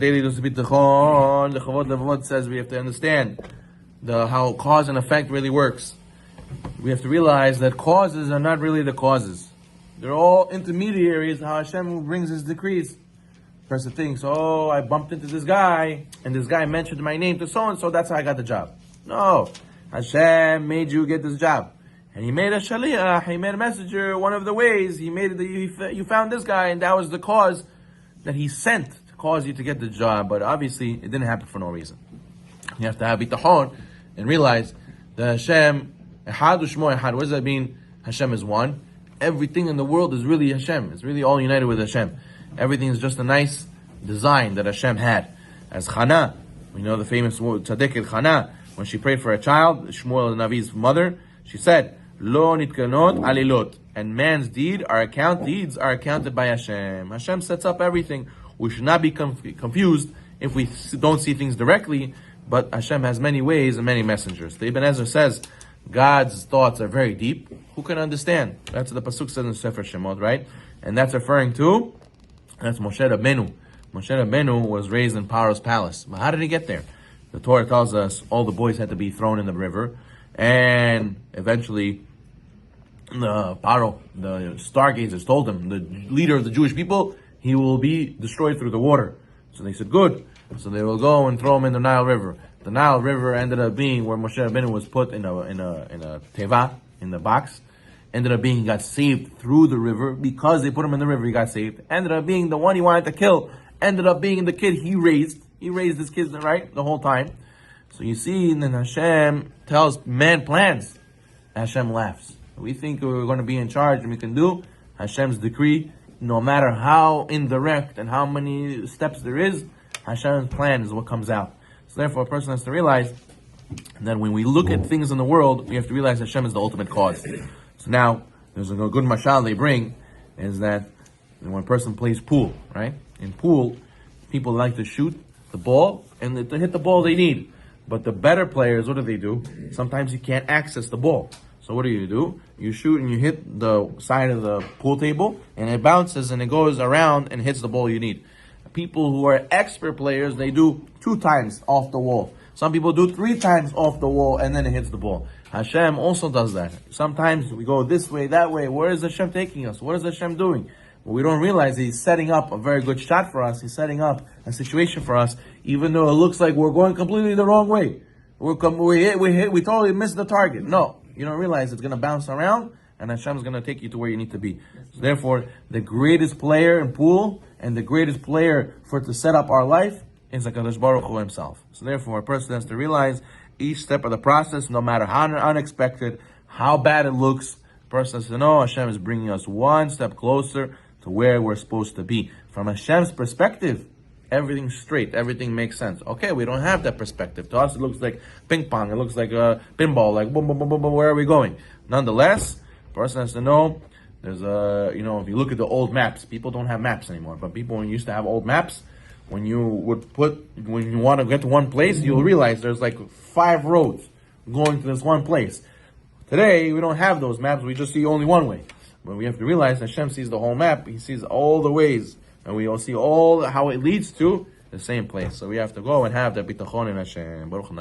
Daily Dose of Bitachon, the Chavod Levavot says we have to understand how cause and effect really works. We have to realize that causes are not really the causes. They're all intermediaries, how Hashem brings His decrees. Person thinks, oh, I bumped into this guy, and this guy mentioned my name to so-and-so, that's how I got the job. No. Hashem made you get this job. And He made a shaliach, He made a messenger. One of the ways He made it, you found this guy, and that was the cause that He sent to cause you to get the job. But obviously, it didn't happen for no reason. You have to have bitachon and realize that Hashem, Echad U'Shmo Echad. What does that mean? Hashem is one. Everything in the world is really Hashem. It's really all united with Hashem. Everything is just a nice design that Hashem had. As Chana, we know the famous tzaddiket Chana, when she prayed for a child, Shmuel Navi's mother, she said, Lo nitkanot alilot. And man's deeds are accounted by Hashem. Hashem sets up everything. We should not be confused if we don't see things directly, but Hashem has many ways and many messengers. The Ibn Ezra says, God's thoughts are very deep. Who can understand? That's what the Pasuk says in Sefer Shemot, right? And that's referring to, that's Moshe Rabbeinu. Moshe Rabbeinu was raised in Paro's palace. But how did he get there? The Torah tells us all the boys had to be thrown in the river, and eventually the Paro, the stargazers, told him, the leader of the Jewish people, he will be destroyed through the water. So they said, good. So they will go and throw him in the Nile River. The Nile River ended up being where Moshe Rabbeinu was put in a teva, in the box. Ended up being, he got saved through the river. Because they put him in the river, he got saved. Ended up being the one he wanted to kill. Ended up being the kid he raised. He raised his kids, right, the whole time. So you see, and then Hashem tells man plans. Hashem laughs. We think we're going to be in charge and we can do Hashem's decree. No matter how indirect and how many steps there is, Hashem's plan is what comes out. So therefore, a person has to realize that when we look at things in the world, we have to realize Hashem is the ultimate cause. So now, there's a good mashal they bring, is that when a person plays pool, right? In pool, people like to shoot the ball, and to hit the ball they need. But the better players, what do? Sometimes you can't access the ball. So what do? You shoot and you hit the side of the pool table, and it bounces and it goes around and hits the ball you need. People who are expert players, they do 2 times off the wall. Some people do 3 times off the wall and then it hits the ball. Hashem also does that. Sometimes we go this way, that way. Where is Hashem taking us? What is Hashem doing? Well, we don't realize He's setting up a very good shot for us. He's setting up a situation for us, even though it looks like we're going completely the wrong way. We totally missed the target. No, you don't realize it's going to bounce around, and Hashem is going to take you to where you need to be. So therefore, the greatest player in pool and the greatest player to set up our life is HaKadosh Baruch Hu Himself. So therefore, a person has to realize each step of the process, no matter how unexpected, how bad it looks, a person has to know Hashem is bringing us one step closer to where we're supposed to be. From Hashem's perspective, everything's straight, everything makes sense. Okay, we don't have that perspective. To us, it looks like ping pong, it looks like a pinball, like boom, boom, boom, boom, boom, where are we going? Nonetheless, a person has to know, there's if you look at the old maps, people don't have maps anymore, but people used to have old maps. When you want to get to one place, you'll realize there's like 5 roads going to this one place. Today, we don't have those maps, we just see only one way. But we have to realize Hashem sees the whole map, He sees all the ways, and we all see how it leads to the same place. So we have to go and have that bitachon in Hashem. Baruch